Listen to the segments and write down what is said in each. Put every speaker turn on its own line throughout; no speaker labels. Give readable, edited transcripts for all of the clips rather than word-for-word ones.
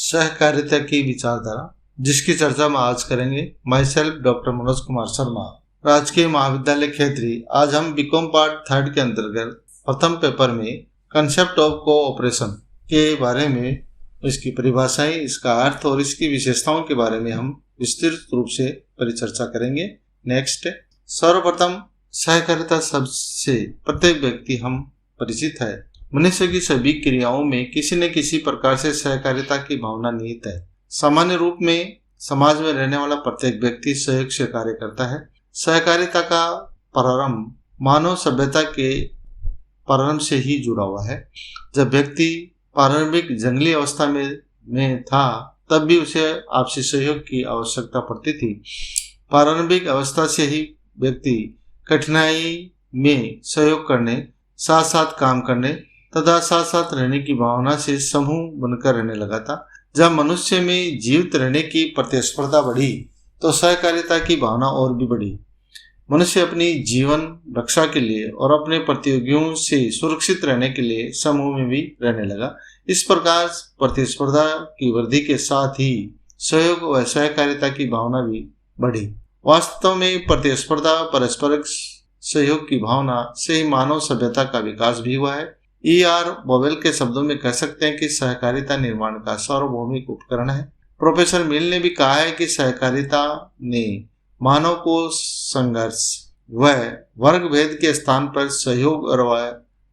सहकारिता की विचारधारा, जिसकी चर्चा हम आज करेंगे। My self doctor Manoj Kumar Sharma, राजकीय महाविद्यालय खेतरी। आज हम बीकॉम पार्ट 3 के अंतर्गत प्रथम पेपर में कंसेप्ट ऑफ कोऑपरेशन के बारे में, इसकी परिभाषाएं, इसका अर्थ और इसकी विशेषताओं के बारे में हम विस्तृत रूप से परिचर्चा करेंगे। नेक्स्ट, सर्वप्रथम सहकारिता शब्द से प्रत्येक व्यक्ति हम परिचित है। मनुष्य की सभी क्रियाओं में किसी न किसी प्रकार से सहकारिता की भावना निहित है। सामान्य रूप में समाज में रहने वाला प्रत्येक व्यक्ति सहयोग से कार्य करता है। सहकारिता का प्रारंभ मानव सभ्यता के प्रारंभ से ही जुड़ा हुआ है। जब व्यक्ति प्रारंभिक जंगली अवस्था में था, तब भी उसे आपसी सहयोग की आवश्यकता पड़ती थी। प्रारंभिक अवस्था से ही व्यक्ति कठिनाई में सहयोग करने, साथ साथ काम करने तथा साथ साथ रहने की भावना से समूह बनकर रहने लगा था। जब मनुष्य में जीवित रहने की प्रतिस्पर्धा बढ़ी, तो सहकारिता की भावना और भी बढ़ी। मनुष्य अपनी जीवन रक्षा के लिए और अपने प्रतियोगियों से सुरक्षित रहने के लिए समूह में भी रहने लगा। इस प्रकार प्रतिस्पर्धा की वृद्धि के साथ ही सहयोग व सहकारिता की भावना भी बढ़ी। वास्तव में प्रतिस्पर्धा, परस्पर सहयोग की भावना से ही मानव सभ्यता का विकास भी हुआ है। E.R. बोवेल के शब्दों में कह सकते हैं कि सहकारिता निर्माण का सार्वभौमिक उपकरण है। प्रोफेसर मिल ने भी कहा है कि सहकारिता ने मानव को संघर्ष व वर्ग भेद के स्थान पर सहयोग और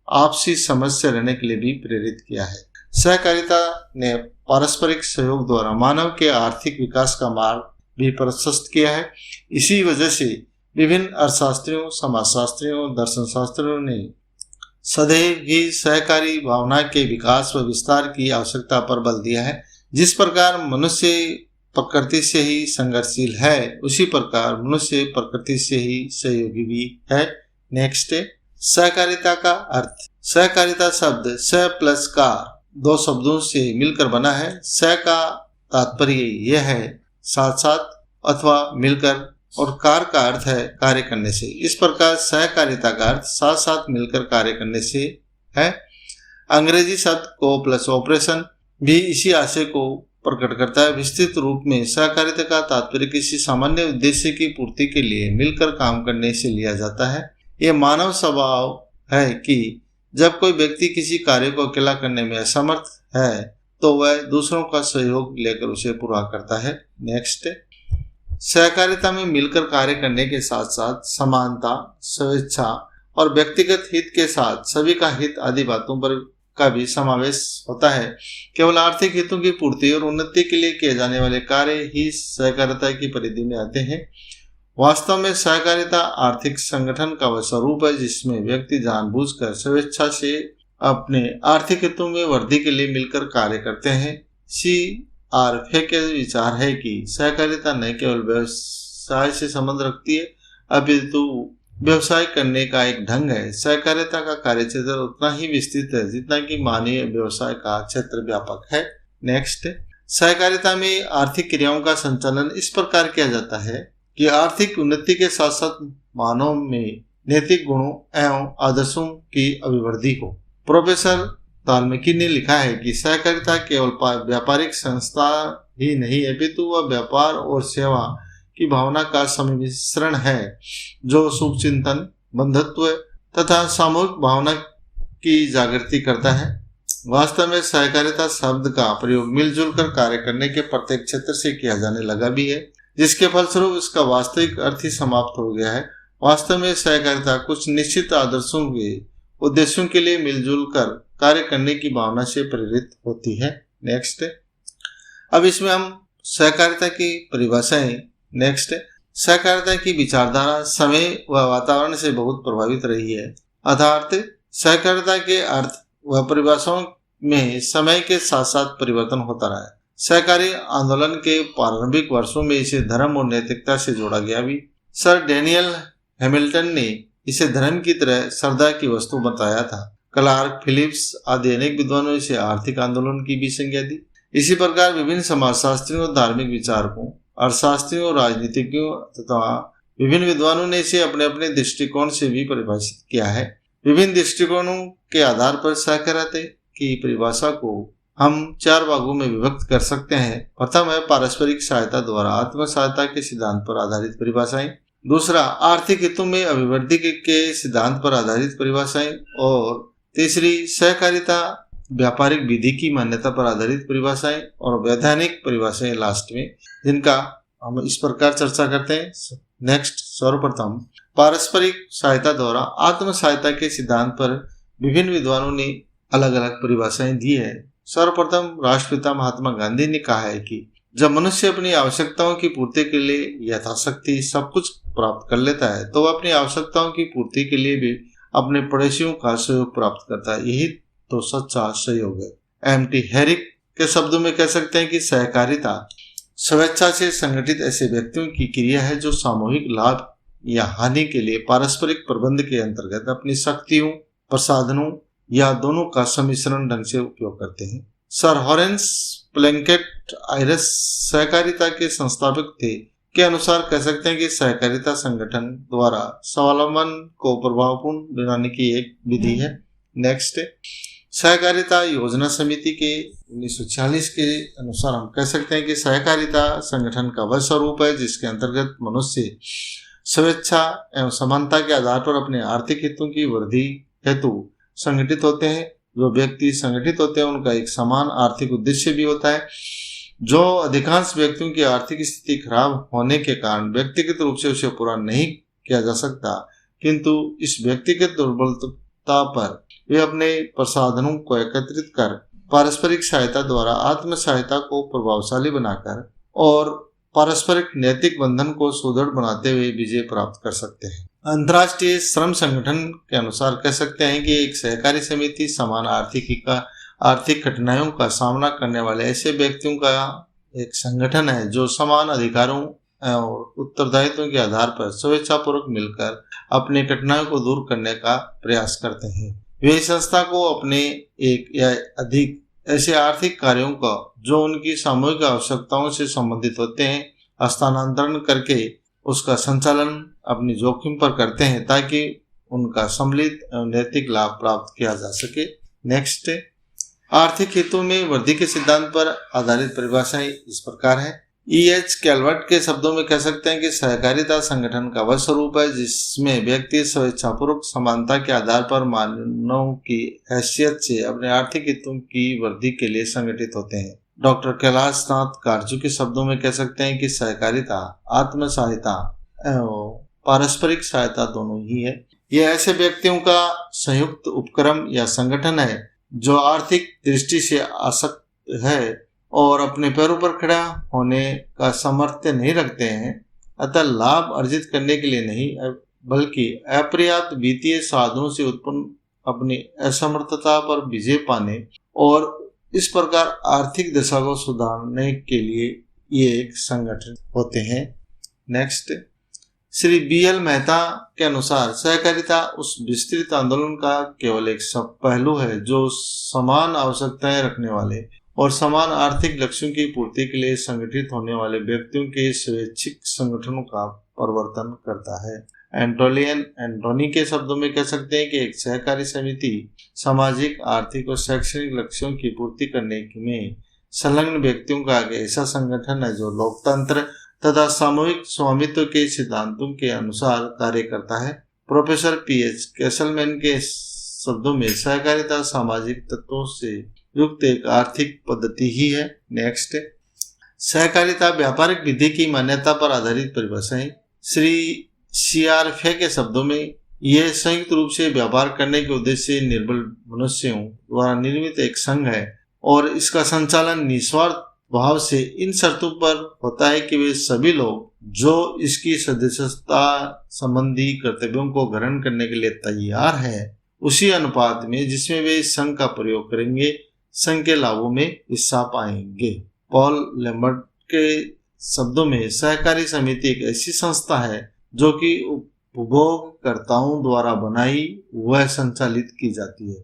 आपसी समझ से रहने के लिए भी प्रेरित किया है। सहकारिता ने पारस्परिक सहयोग द्वारा मानव के आर्थिक विकास का मार्ग भी प्रशस्त किया है। इसी वजह से विभिन्न अर्थशास्त्रियों, समाजशास्त्रियों, दर्शन शास्त्रियों ने सदैव ही सहकारी भावना के विकास व विस्तार की आवश्यकता पर बल दिया है। जिस प्रकार मनुष्य प्रकृति से ही संघर्षशील है, उसी प्रकार मनुष्य प्रकृति से ही सहयोगी भी है। नेक्स्ट, सहकारिता का अर्थ। सहकारिता शब्द सह प्लस कार दो शब्दों से मिलकर बना है। सह का तात्पर्य यह है साथ साथ अथवा मिलकर, और कार का अर्थ है कार्य करने से। इस प्रकार सहकारिता का अर्थ साथ साथ मिलकर कार्य करने से है। अंग्रेजी शब्द को प्लस ऑपरेशन भी इसी आशय को प्रकट करता है। विस्तृत रूप में सहकारिता का तात्पर्य किसी सामान्य उद्देश्य की पूर्ति के लिए मिलकर काम करने से लिया जाता है। यह मानव स्वभाव है कि जब कोई व्यक्ति किसी कार्य को अकेला करने में असमर्थ है, तो वह दूसरों का सहयोग लेकर उसे पूरा करता है। नेक्स्ट, सहकारिता में मिलकर कार्य करने के साथ साथ समानता, स्वेच्छा और व्यक्तिगत हित के साथ सभी का हित आदि बातों पर का भी समावेश होता है। केवल आर्थिक हितों की पूर्ति और उन्नति के लिए किए जाने वाले कार्य ही सहकारिता की परिधि में आते हैं। वास्तव में सहकारिता आर्थिक संगठन का वह स्वरूप है जिसमें व्यक्ति जानबूझकर स्वेच्छा से अपने आर्थिक हितों में वृद्धि के लिए मिलकर कार्य करते हैं। C.R. फे के विचार है कि सहकारिता न केवल व्यवसाय से संबंध रखती है, अपितु व्यवसाय करने का एक ढंग है। सहकारिता का कार्य क्षेत्र उतना ही विस्तृत है जितना कि मानवीय व्यवसाय का क्षेत्र व्यापक है। नेक्स्ट, सहकारिता में आर्थिक क्रियाओं का संचालन इस प्रकार किया जाता है कि आर्थिक उन्नति के साथ साथ मानव में नैतिक गुणों एवं आदर्शों की अभिवृद्धि हो। प्रोफेसर वाल्मीकि ने लिखा है कि सहकारिता केवल व्यापारिक संस्था ही नहीं है, अपितु वह व्यापार और सेवा की भावना का सम्मिश्रण है जो शुभचिंतन, बंधुत्व तथा सामूहिक भावना की जागृति करता है। वास्तव में सहकारिता शब्द का प्रयोग मिलजुल कर कार्य करने के प्रत्येक क्षेत्र से किया जाने लगा भी है, जिसके फलस्वरूप इसका वास्तविक अर्थ ही समाप्त हो गया है। वास्तव में सहकारिता कुछ निश्चित आदर्शों के उद्देश्यों के लिए मिलजुल कर कार्य करने की भावना से प्रेरित होती है। नेक्स्ट, अब इसमें हम सहकारिता की परिभाषाएं। नेक्स्ट, सहकारिता की विचारधारा समय व वातावरण से बहुत प्रभावित रही है। अर्थात सहकारिता के अर्थ व परिभाषाओं में समय के साथ साथ परिवर्तन होता रहा है। सहकारी आंदोलन के प्रारंभिक वर्षों में इसे धर्म और नैतिकता से जोड़ा गया भी। सर डेनियल हैमिल्टन ने इसे धर्म की तरह श्रद्धा की वस्तु बताया था। क्लार्क, फिलिप्स आदि अनेक विद्वानों ने इसे आर्थिक आंदोलन की भी संज्ञा दी। इसी प्रकार विभिन्न समाजशास्त्रियों, धार्मिक विचारकों, अर्थशास्त्रियों और राजनीतिज्ञों तथा विभिन्न विद्वानों ने इसे अपने अपने दृष्टिकोण से भी परिभाषित किया है। विभिन्न दृष्टिकोणों के आधार पर सहकारिता की परिभाषा को हम 4 भागों में विभक्त कर सकते हैं। प्रथम है पारस्परिक सहायता द्वारा आत्म सहायता के सिद्धांत पर आधारित परिभाषाएं। दूसरा, आर्थिक हितों में अभिवृद्धि के सिद्धांत पर आधारित परिभाषाएं। और तीसरी, सहकारिता व्यापारिक विधि की मान्यता पर आधारित परिभाषाएं। और वैधानिक परिभाषाएं लास्ट में, जिनका हम इस प्रकार चर्चा करते हैं। नेक्स्ट, सर्वप्रथम पारस्परिक सहायता द्वारा आत्म सहायता के सिद्धांत पर विभिन्न विद्वानों ने अलग अलग परिभाषाएं दी है। सर्वप्रथम राष्ट्रपिता महात्मा गांधी ने कहा है कि जब मनुष्य अपनी आवश्यकताओं की पूर्ति के लिए यथाशक्ति सब कुछ प्राप्त कर लेता है तो वह अपनी आवश्यकताओं की पूर्ति के लिए भी अपने पड़ोसियों का सहयोग प्राप्त करता है। यही तो सच्चा सहयोग है। एम.टी. हैरिक के शब्दों में कह सकते हैं कि सहकारिता स्वेच्छा से संगठित ऐसे व्यक्तियों की क्रिया है जो सामूहिक लाभ या हानि के लिए पारस्परिक प्रबंध के अंतर्गत अपनी शक्तियों, प्रसाधनों या दोनों का सम्मिश्रण ढंग से उपयोग करते हैं। सर हॉरेंस प्लैंकेट आयरिश सहकारिता के संस्थापक थे के अनुसार कह सकते हैं कि सहकारिता संगठन द्वारा स्वावलंबन को प्रभावपूर्ण बनाने की एक विधि है। नेक्स्ट, सहकारिता योजना समिति के 1946 के अनुसार हम कह सकते हैं कि सहकारिता संगठन का वह स्वरूप है जिसके अंतर्गत मनुष्य स्वेच्छा एवं समानता के आधार पर अपने आर्थिक हितों की वृद्धि हेतु संगठित होते हैं। जो व्यक्ति संगठित होते हैं उनका एक समान आर्थिक उद्देश्य भी होता है। जो अधिकांश व्यक्तियों की आर्थिक स्थिति खराब होने के कारण व्यक्तिगत रूप से उसे पूरा नहीं किया जा सकता, किंतु इस व्यक्तिगत दुर्बलता पर वे अपने प्रसाधनों को एकत्रित कर पारस्परिक सहायता द्वारा आत्म सहायता को प्रभावशाली बनाकर और पारस्परिक नैतिक बंधन को सुदृढ़ बनाते हुए विजय प्राप्त कर सकते हैं। अंतर्राष्ट्रीय श्रम संगठन के अनुसार कह सकते हैं कि एक सहकारी समिति समान आर्थिक कठिनाइयों का सामना करने वाले ऐसे व्यक्तियों का एक संगठन है जो समान अधिकारों और उत्तरदायित्वों के आधार पर स्वेच्छापूर्वक मिलकर अपने कठिनाइयों को दूर करने का प्रयास करते हैं। वे संस्था को अपने एक या अधिक ऐसे आर्थिक कार्यों का जो उनकी सामूहिक आवश्यकताओं से संबंधित होते हैं हस्तांतरण करके उसका संचालन अपनी जोखिम पर करते हैं ताकि उनका सम्मिलित नैतिक लाभ प्राप्त किया जा सके। नेक्स्ट, आर्थिक हितों में वृद्धि के सिद्धांत पर आधारित परिभाषाएं इस प्रकार है। E.H. कैलवर्ट के शब्दों में कह सकते हैं कि सहकारिता संगठन का वह स्वरूप है जिसमें व्यक्ति स्वेच्छापूर्वक समानता के आधार पर मानव की हैसियत से अपने आर्थिक हितों की वृद्धि के लिए संगठित होते हैं। डॉक्टर कैलाश नाथ कारजू के शब्दों में कह सकते हैं कि सहकारिता आत्म सहायता एवं पारस्परिक सहायता दोनों ही है। यह ऐसे व्यक्तियों का संयुक्त उपक्रम या संगठन है जो आर्थिक दृष्टि से आसक्त है और अपने पैरों पर खड़ा होने का सामर्थ्य नहीं रखते हैं, अतः लाभ अर्जित करने के लिए नहीं बल्कि अपर्याप्त वित्तीय साधनों से उत्पन्न अपनी असमर्थता पर विजय पाने और इस प्रकार आर्थिक दशा को सुधारने के लिए ये एक संगठन होते हैं। Next, Shri B.L. मेहता के अनुसार सहकारिता उस विस्तृत आंदोलन का केवल एक सब पहलू है जो समान आवश्यकताएं रखने वाले और समान आर्थिक लक्ष्यों की पूर्ति के लिए संगठित होने वाले व्यक्तियों के स्वैच्छिक संगठनों का प्रवर्तन करता है। एंटोनी के शब्दों में कह सकते हैं कि एक सहकारी समिति सामाजिक, आर्थिक और शैक्षणिक लक्ष्यों की पूर्ति करने में संलग्न व्यक्तियों का एक ऐसा संगठन है जो लोकतंत्र तथा सामूहिक स्वामित्व के सिद्धांतों के अनुसार कार्य करता है। Professor P.H. कैसलमैन के शब्दों में सहकारिता सामाजिक तत्वों से युक्त एक आर्थिक पद्धति ही है। नेक्स्ट, सहकारिता व्यापारिक विधि की मान्यता पर आधारित परिभाषाएं। श्री C.R. फे के शब्दों में यह संयुक्त रूप से व्यापार करने के उद्देश्य से निर्बल मनुष्यों द्वारा निर्मित एक संघ है और इसका संचालन निस्वार्थ भाव से इन शर्तों पर होता है कि वे सभी लोग जो इसकी सदस्यता संबंधी कर्तव्यों को ग्रहण करने के लिए तैयार हैं उसी अनुपात में जिसमें वे इस संघ का प्रयोग करेंगे संघ के लाभों में हिस्सा पाएंगे। पॉल लैम्बर्ट के शब्दों में सहकारी समिति एक ऐसी संस्था है जो कि उपभोगकर्ताओं द्वारा बनाई व संचालित की जाती है,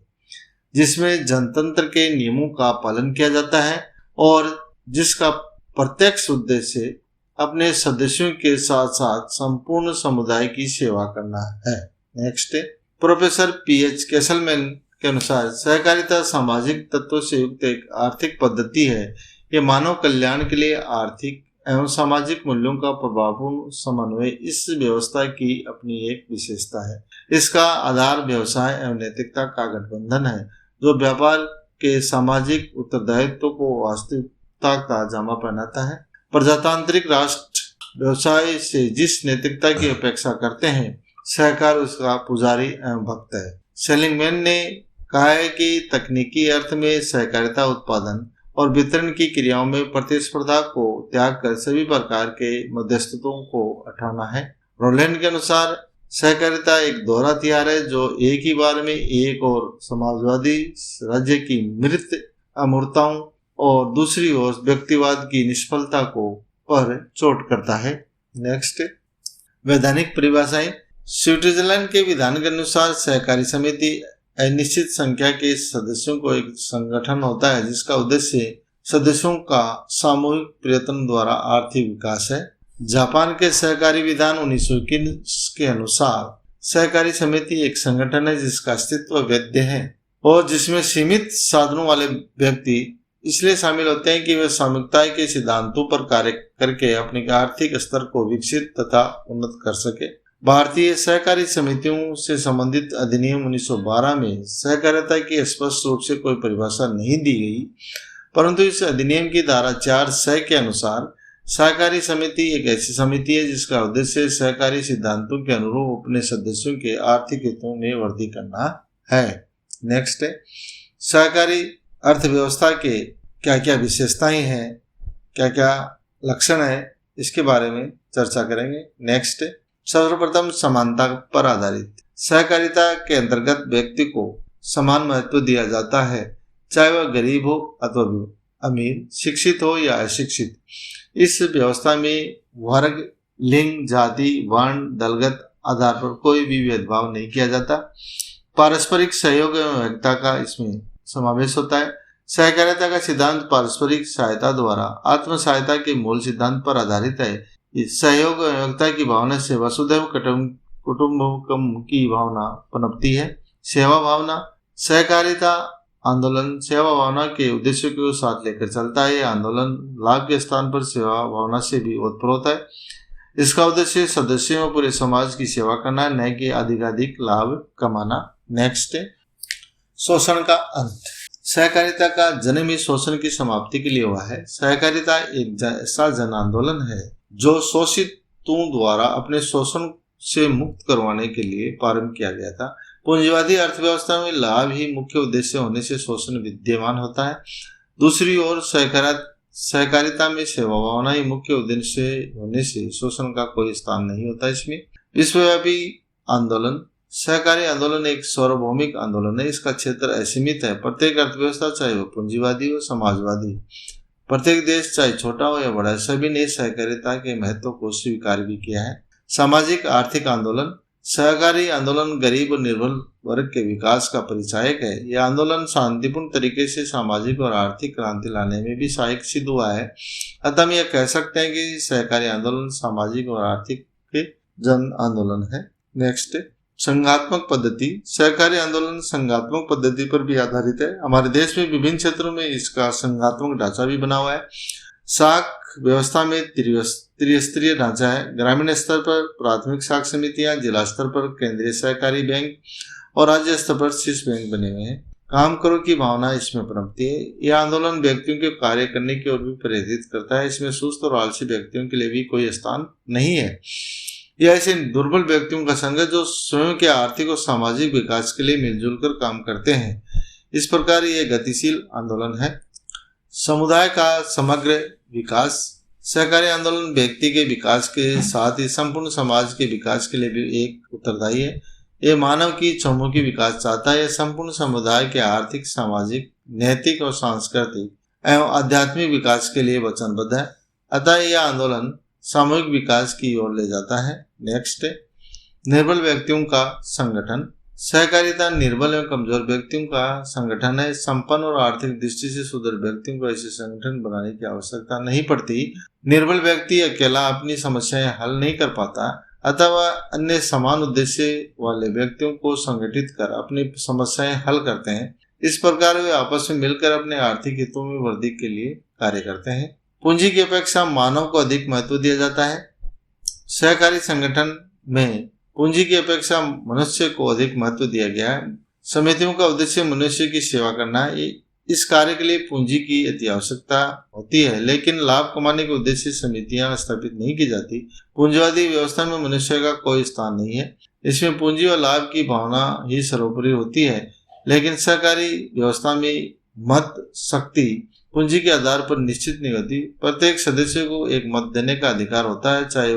जिसमें जनतंत्र के नियमों का पालन किया जाता है और जिसका प्रत्यक्ष उद्देश्य अपने सदस्यों के साथ साथ संपूर्ण समुदाय की सेवा करना है। Next, professor P.H. कैसलमैन के अनुसार सहकारिता सामाजिक तत्वों से युक्त एक आर्थिक पद्धति है। ये मानव कल्याण के लिए आर्थिक एवं सामाजिक मूल्यों का प्रभावपूर्ण समन्वय इस व्यवस्था की अपनी एक विशेषता है। इसका आधार व्यवसाय एवं नैतिकता का गठबंधन है, जो व्यापार के सामाजिक उत्तरदायित्व को वास्तविकता का जामा पहनाता है। प्रजातांत्रिक राष्ट्र व्यवसाय से जिस नैतिकता की अपेक्षा करते हैं, सहकार उसका पुजारी एवं भक्त है। सेलिंगमैन ने कहा है कि तकनीकी अर्थ में सहकारिता उत्पादन और वितरण की क्रियाओं में प्रतिस्पर्धा को त्याग कर सभी प्रकार के मध्यस्थों को हटाना है। रोलैंड के अनुसार सहकारिता एक दोहरा हथियार है जो एक ही बार में एक और समाजवादी राज्य की मृत अमूर्तताओं और दूसरी ओर व्यक्तिवाद की निष्फलता को पर चोट करता है। नेक्स्ट, वैधानिक परिभाषाएं। स्विट्जरलैंड के विधान के अनुसार सहकारी समिति अनिश्चित संख्या के सदस्यों को एक संगठन होता है जिसका उद्देश्य सदस्यों का सामूहिक प्रयत्न द्वारा आर्थिक विकास है। जापान के सहकारी विधान 1921 के अनुसार सहकारी समिति एक संगठन है जिसका अस्तित्व वैध है और जिसमें सीमित साधनों वाले व्यक्ति इसलिए शामिल होते हैं कि वे सामूहिकता के सिद्धांतों पर कार्य करके अपने आर्थिक स्तर को विकसित तथा उन्नत कर सके। भारतीय सहकारी समितियों से संबंधित अधिनियम 1912 में सहकारिता की स्पष्ट रूप से कोई परिभाषा नहीं दी गई, परंतु इस अधिनियम की धारा 4(स) के अनुसार सहकारी समिति एक ऐसी समिति है जिसका उद्देश्य सहकारी सिद्धांतों के अनुरूप अपने सदस्यों के आर्थिक हितों में वृद्धि करना है। नेक्स्ट है, सहकारी अर्थव्यवस्था के क्या क्या विशेषताएं हैं, क्या क्या लक्षण है, इसके बारे में चर्चा करेंगे। नेक्स्ट, सर्वप्रथम समानता पर आधारित। सहकारिता के अंतर्गत व्यक्ति को समान महत्व दिया जाता है, चाहे वह गरीब हो अथवा अमीर, शिक्षित हो या अशिक्षित। इस व्यवस्था में वर्ग, लिंग, जाति, वर्ण, दलगत आधार पर कोई भी भेदभाव नहीं किया जाता। पारस्परिक सहयोग एवं एकता का इसमें समावेश होता है। सहकारिता का सिद्धांत पारस्परिक सहायता द्वारा आत्म सहायता के मूल सिद्धांत पर आधारित है। इस सहयोग एवं एकता की भावना से वसुधैव कुटुंबकम की भावना पनपती है। सेवा भावना। सहकारिता आंदोलन सेवा भावना के उद्देश्यों को साथ लेकर चलता है। यह आंदोलन लाभ के स्थान पर सेवा भावना से भी उत्पन्न होता है। इसका उद्देश्य सदस्यों और पूरे समाज की सेवा करना, न कि अधिकाधिक लाभ कमाना। नेक्स्ट है, शोषण का अंत। सहकारिता का जन्म ही शोषण की समाप्ति के लिए हुआ है। सहकारिता एक ऐसा जन आंदोलन है जो शोषितों द्वारा अपने शोषण से मुक्त करवाने के लिए प्रारंभ किया गया था। पूंजीवादी अर्थव्यवस्था में लाभ ही मुख्य उद्देश्य होने से शोषण विद्यमान होता है। दूसरी ओर सहकारिता में सेवा भावना ही मुख्य उद्देश्य होने से शोषण का कोई स्थान नहीं होता। इसमें विश्वव्यापी आंदोलन। सहकारी आंदोलन एक सार्वभौमिक आंदोलन है। इसका क्षेत्र असीमित है। प्रत्येक अर्थव्यवस्था, चाहे वो पूंजीवादी हो समाजवादी, प्रत्येक देश चाहे छोटा हो या बड़ा, सभी ने सहकारिता के महत्व को स्वीकार भी किया है। सामाजिक आर्थिक आंदोलन। सहकारी आंदोलन गरीब और निर्बल वर्ग के विकास का परिचायक है। यह आंदोलन शांतिपूर्ण तरीके से सामाजिक और आर्थिक क्रांति लाने में भी सहायक सिद्ध हुआ है। अतः हम यह कह सकते हैं कि सहकारी आंदोलन सामाजिक और आर्थिक के जन आंदोलन है। नेक्स्ट, संघात्मक पद्धति। सहकारी आंदोलन संघात्मक पद्धति पर भी आधारित है। हमारे देश में विभिन्न क्षेत्रों में इसका संघात्मक ढांचा भी बना हुआ है। शाख व्यवस्था में त्रिस्तरीय ढांचा है। ग्रामीण स्तर पर प्राथमिक शाख समितियां, जिला स्तर पर केंद्रीय सहकारी बैंक और राज्य स्तर पर शीर्ष बैंक बने हुए हैं। काम करो की भावना इसमें पनपती है। यह आंदोलन व्यक्तियों के कार्य करने की ओर भी प्रेरित करता है। इसमें सुस्त और आलसी व्यक्तियों के लिए भी कोई स्थान नहीं है। यह ऐसे दुर्बल व्यक्तियों का संघ है जो स्वयं के आर्थिक और सामाजिक विकास के लिए मिलजुल कर काम करते हैं। इस प्रकार यह गतिशील आंदोलन है। समुदाय का समग्र विकास। सहकारी आंदोलन व्यक्ति के विकास के साथ ही संपूर्ण समाज के विकास के लिए भी एक उत्तरदायी है। यह मानव की चहुमुखी विकास चाहता है। यह संपूर्ण समुदाय के आर्थिक, सामाजिक, नैतिक और सांस्कृतिक एवं आध्यात्मिक विकास के लिए वचनबद्ध है। अतः यह आंदोलन सामूहिक विकास की ओर ले जाता है। नेक्स्ट, निर्बल व्यक्तियों का संगठन। सहकारिता निर्बल एवं कमजोर व्यक्तियों का संगठन है। संपन्न और आर्थिक दृष्टि से सुदृढ़ व्यक्तियों को ऐसे संगठन बनाने की आवश्यकता नहीं पड़ती। निर्बल व्यक्ति अकेला अपनी समस्याएं हल नहीं कर पाता, अथवा अन्य समान उद्देश्य वाले व्यक्तियों को संगठित कर अपनी समस्याएं हल करते हैं। इस प्रकार वे आपस में मिलकर अपने आर्थिक हितों में वृद्धि के लिए कार्य करते हैं। पूंजी की अपेक्षा मानव को अधिक महत्व दिया जाता है। सहकारी संगठन में पूंजी की अपेक्षा मनुष्य को अधिक महत्व दिया गया है। समितियों का उद्देश्य मनुष्य की सेवा करना है। इस कार्य के लिए पूंजी की अति आवश्यकता होती है, लेकिन लाभ कमाने के उद्देश्य से समितियां स्थापित नहीं की जाती। पूंजीवादी व्यवस्था में मनुष्य का कोई स्थान नहीं है। इसमें पूंजी और लाभ की भावना ही सर्वोपरि होती है। लेकिन सहकारी व्यवस्था में मत शक्ति पूंजी के आधार पर निश्चित नहीं होती। प्रत्येक सदस्य को एक मत देने का अधिकार होता है, चाहे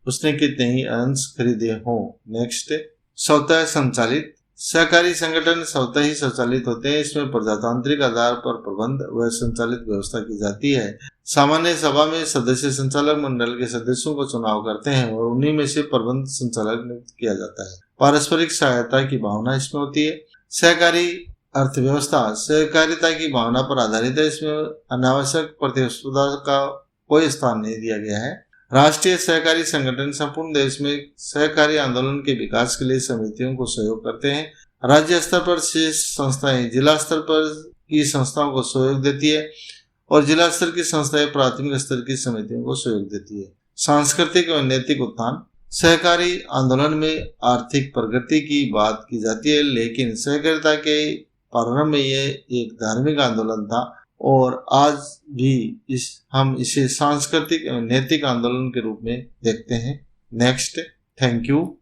उसने कितने ही अंश खरीदे हों। नेक्स्ट, स्वतः संचालित। सहकारी संगठन स्वतः ही संचालित होते हैं। इसमें प्रजातांत्रिक आधार पर प्रबंध व संचालित व्यवस्था की जाती है। सामान्य सभा में सदस्य संचालक मंडल के सदस्यों को चुनाव करते हैं और उन्हीं में से प्रबंध संचालक नियुक्त किया जाता है। पारस्परिक सहायता की भावना इसमें होती है। सहकारी अर्थव्यवस्था सहकारिता की भावना पर आधारित है। इसमें अनावश्यक प्रतिस्पर्धा का कोई स्थान नहीं दिया गया है। राष्ट्रीय सहकारी संगठन संपूर्ण देश में सहकारी आंदोलन के विकास के लिए समितियों को सहयोग करते हैं। राज्य स्तर पर शीर्ष संस्थाएं जिला स्तर पर की संस्थाओं को सहयोग देती है और जिला स्तर की संस्थाएं प्राथमिक स्तर की समितियों को सहयोग देती है। सांस्कृतिक और नैतिक उत्थान। सहकारी आंदोलन में आर्थिक प्रगति की बात की जाती है, लेकिन सहकारिता के प्रारंभ में यह एक धार्मिक आंदोलन था और आज भी हम इसे सांस्कृतिक एवं नैतिक आंदोलन के रूप में देखते हैं। Next, thank you.